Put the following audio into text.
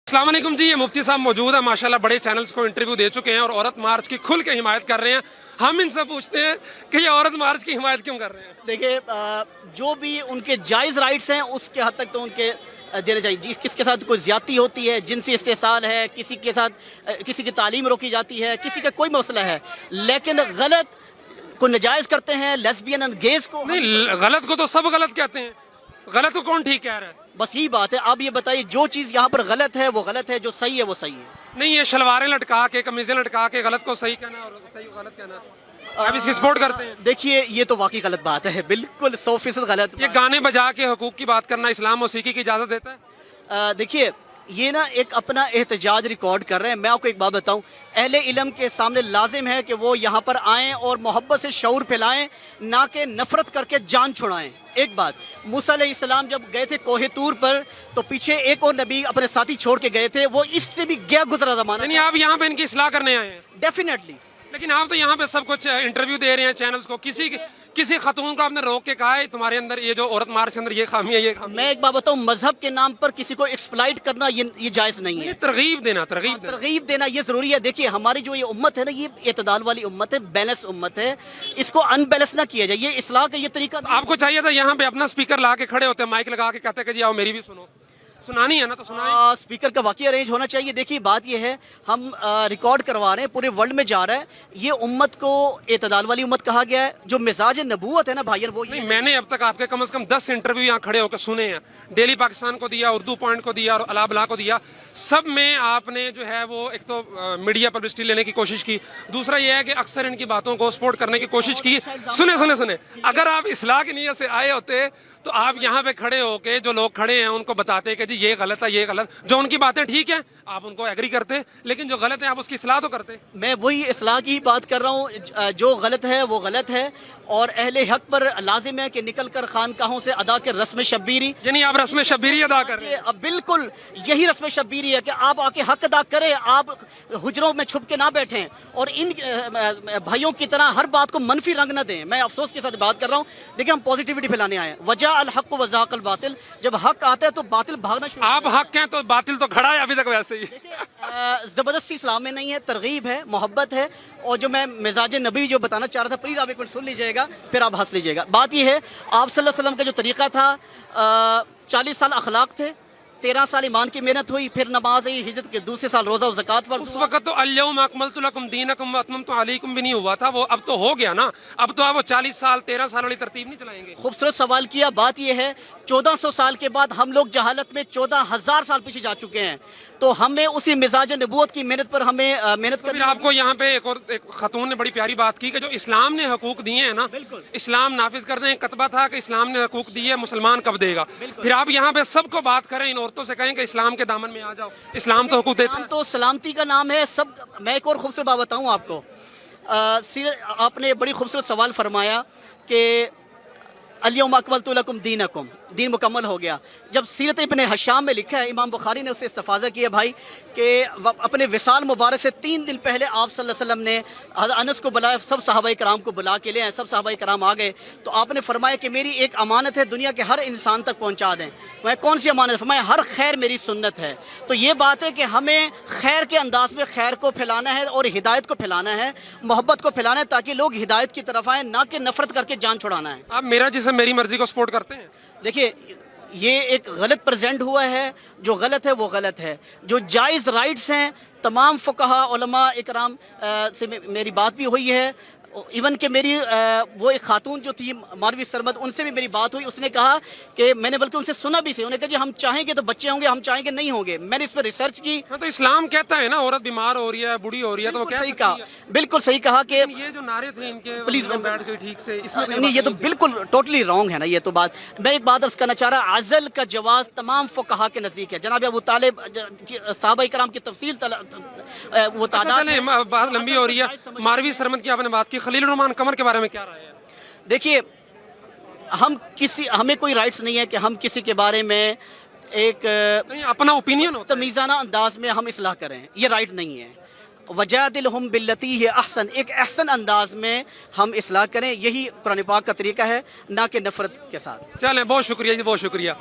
अस्सलाम वालेकुम जी, ये मुफ्ती साहब मौजूद है माशाल्लाह, बड़े चैनल्स को इंटरव्यू दे चुके हैं और औरत मार्च की खुल के हिमायत कर रहे हैं। हम इनसे पूछते हैं कि ये औरत मार्च की हिमायत क्यों कर रहे हैं। देखिए, जो भी उनके जायज़ राइट्स हैं उसके हद तक तो उनके देने चाहिए जी। किसके साथ कोई ज़्यादती होती है, जिनसी इस्तेसाल है, किसी के साथ किसी की तालीम रोकी जाती है, किसी का कोई मसला है, लेकिन गलत को नजायज़ करते हैं, लेस्बियन एंड गेज को नहीं, गलत को तो सब गलत कहते हैं, गलत को कौन ठीक कह रहा है। बस यही बात है। आप ये बताइए, जो चीज़ यहाँ पर गलत है वो गलत है, जो सही है वो सही है। नहीं, ये शलवारें लटका के, कमीजें लटका के गलत को सही कहना और सही को गलत कहना, आप इसकी सपोर्ट करते हैं। देखिए, ये तो वाकई गलत बात है, बिल्कुल 100% गलत। ये गाने बजा के हुकूक की बात करना इस्लाम मौसीकी की इजाज़त देता है। देखिए, ये ना एक अपना एहतजाज रिकॉर्ड कर रहे हैं। मैं आपको एक बात बताऊं, अहले इल्म के सामने लाजिम है कि वो यहाँ पर आएँ और मोहब्बत से शऊर फैलाएं, ना कि नफ़रत करके जान छुड़ाएं। एक बात, मूसा अलैहिस्सलाम जब गए थे कोहे तूर पर, तो पीछे एक और नबी अपने साथी छोड़ के गए थे, वो इससे भी गया गुजरा ज़माना। नहीं, आप यहाँ पे इनकी इस्लाह करने आए हैं। डेफिनेटली। लेकिन आप तो यहाँ पे सब कुछ इंटरव्यू दे रहे हैं चैनल्स को, किसी खतून को आपने रोक के कहा है तुम्हारे अंदर ये जो औरत मार्च के अंदर ये खामी है, ये खामी। मैं एक बात बताऊं, मजहब के नाम पर किसी को एक्सप्लॉइट करना ये जायज़ नहीं है। तरगीब देना ये ज़रूरी है। देखिए, हमारी जो ये उम्मत है ना, ये एतदाल वाली उम्मत है, बैलेंस उम्मत है, इसको अनबैलेंस ना किया जाए। ये इस्लाह का ये तरीका आपको चाहिए था यहाँ पे अपना स्पीकर ला के खड़े होते, माइक लगा के कहते कि जी आओ मेरी भी सुनो। सुनानी है ना तो सुनाएं। स्पीकर का वाकई अरेंज होना चाहिए। देखिए, बात यह है, हम रिकॉर्ड करवा रहे हैं, पूरे वर्ल्ड में जा रहा है। ये उम्मत को एतदाल वाली उम्मत कहा गया है। जो मिजाज नबूवत है ना भाईयन, वो नहीं, मैंने अब तक आपके कम से कम 10 इंटरव्यू यहाँ खड़े होकर सुने हैं। डेली पाकिस्तान को दिया, उर्दू पॉइंट को दिया और अला बला को दिया। सब में आपने जो है वो एक तो मीडिया पब्लिसिटी लेने की कोशिश की, दूसरा ये है कि अक्सर इनकी बातों को सपोर्ट करने की कोशिश की। सुने, अगर आप इस्लाह की नीयत से आए होते तो आप यहाँ पे खड़े होके जो लोग खड़े हैं उनको बताते कि जी ये गलत है, ये गलत। जो उनकी बातें ठीक है आप उनको एग्री करते, लेकिन जो गलत है आप उसकी इस्लाह तो करते। मैं वही इस्लाह की बात कर रहा हूँ। जो गलत है वो गलत है, और अहले हक पर लाजिम है कि निकल कर खानकाहों से अदा के रस्म शब्बीरी। यानी आप रस्म शब्बीरी अदा कर रहे हैं। अब बिल्कुल यही रस्म शब्बीरी है कि आप आके हक अदा करें, आप हुजरों में छुप के ना बैठें और इन भाइयों की तरह हर बात को मनफी रंग न दें। मैं अफसोस के साथ बात कर रहा हूँ। देखिए, हम पॉजिटिविटी फैलाने आए हैं। वजह अल हक व ज़ाक़ल बातिल, जब हक आता है तो बातिल भागना शुरू। आप हक हैं तो बातिल तो खड़ा है अभी तक वैसे ही। ज़बरदस्ती इस्लाम में नहीं है, तरगीब है, मोहब्बत है। और जो मैं मिजाज नबी जो बताना चाह रहा था, प्लीज़ आप एक मिनट सुन लीजिएगा, फिर आप हंस लीजिएगा। बात यह है, आप सल्लल्लाहु अलैहि वसल्लम का जो तरीक़ा था, 40 साल अखलाक थे, 13 साल ईमान की मेहनत हुई, फिर नमाज आई, हिजरत के दूसरे साल रोज़ा और ज़कात फर्ज़। उस वक्त तो अल-यौम अकमलतु लकुम दीनकुम व अतममतु अलैकुम भी नहीं हुआ था, वो अब तो हो गया ना। अब तो आप वो 40 साल 13 साल वाली तरतीब नहीं चलाएंगे। खूबसूरत सवाल किया। बात यह है, 1400 साल के बाद हम लोग जहालत में 14,000 साल पीछे जा चुके हैं, तो हमें उसी मिजाज नबूवत की मेहनत पर हमें मेहनत करनी। आपको यहाँ पे एक खतून ने बड़ी प्यारी बात की कि जो इस्लाम ने हकूक दिए हैं ना, इस्लाम नाफिज कर दें। कतबा था कि इस्लाम ने हकूक दिए, मुसलमान कब देगा। फिर आप यहाँ पे सबको बात करें, इन औरतों से कहें कि इस्लाम के दामन में आ जाओ, इस्लाम तो हकूक देता है। तो सलामती का नाम है सब। मैं एक और खूबसूरत बात बताऊँ आपको। आपने बड़ी खूबसूरत सवाल फरमाया कि अल-यौम अकमलतु लकुम दीनकुम, दीन मुकम्मल हो गया। जब सीरत इब्न हिशाम में लिखा है, इमाम बुखारी ने उससे इस्तिफाज़ा किया भाई कि अपने विसाल मुबारक से 3 दिन पहले आप सल्लल्लाहु अलैहि वसल्लम ने अनस को बुलाया, सब सहाबाए कराम को बुला के ले आए। सब सहाबाए कराम आ गए तो आपने फरमाया कि मेरी एक अमानत है, दुनिया के हर इंसान तक पहुँचा दें। मैं कौन सी अमानत? फरमाया हर खैर मेरी सुन्नत है। तो ये बात है कि हमें खैर के अंदाज में खैर को फैलाना है और हिदायत को फैलाना है, मोहब्बत को फैलाना है, ताकि लोग हिदायत की तरफ आएँ, ना कि नफरत करके जान छुड़ाना है। आप मेरा जिसम मेरी मर्जी को सपोर्ट करते हैं। देखिए, ये एक गलत प्रेजेंट हुआ है। जो गलत है वो गलत है। जो जायज़ राइट्स हैं, तमाम फुक़हा उलमा इकराम से मेरी बात भी हुई है। इवन कि मेरी वो एक खातून जो थी मारवी सरमद, उनसे भी मेरी बात हुई। उसने कहा कि मैंने बल्कि उनसे सुना भी से, उन्होंने कहा जी हम चाहेंगे तो बच्चे होंगे, हम चाहेंगे नहीं होंगे। मैंने इस पर रिसर्च की। हाँ, तो इस्लाम कहता है ना औरत बीमार हो रही है, बूढ़ी हो रही है, तो वो क्या सही कहा, बिल्कुल सही कहा कि ये जो नारे थे इनके, प्लीज बैठ गई ठीक से, इसमें नहीं, ये तो बिल्कुल टोटली रॉन्ग है ना ये तो बात। मैं एक बात अर्ज करना चाह रहा, अज़ल का जवाज़ तमाम फुक़हा के नज़दीक है। जनाब अबू तालिब सहाबाए कराम की तफसील वो तादाद बात लंबी हो रही है। मारवी सरमद की आपने बात की, खलील रहमान कमर के बारे में क्या राय है? देखिए, हमें कोई राइट्स नहीं है कि हम किसी के बारे में एक नहीं, अपना ओपिनियन होता है, तमीज़ाना अंदाज में हम इस्लाह करें, ये राइट नहीं है। वजादिलहुम बिल्लती ही अहसन, एक अहसन अंदाज में हम इस्लाह करें, यही कुरान पाक का तरीका है, ना कि नफरत के साथ। चलें, बहुत शुक्रिया जी, बहुत शुक्रिया।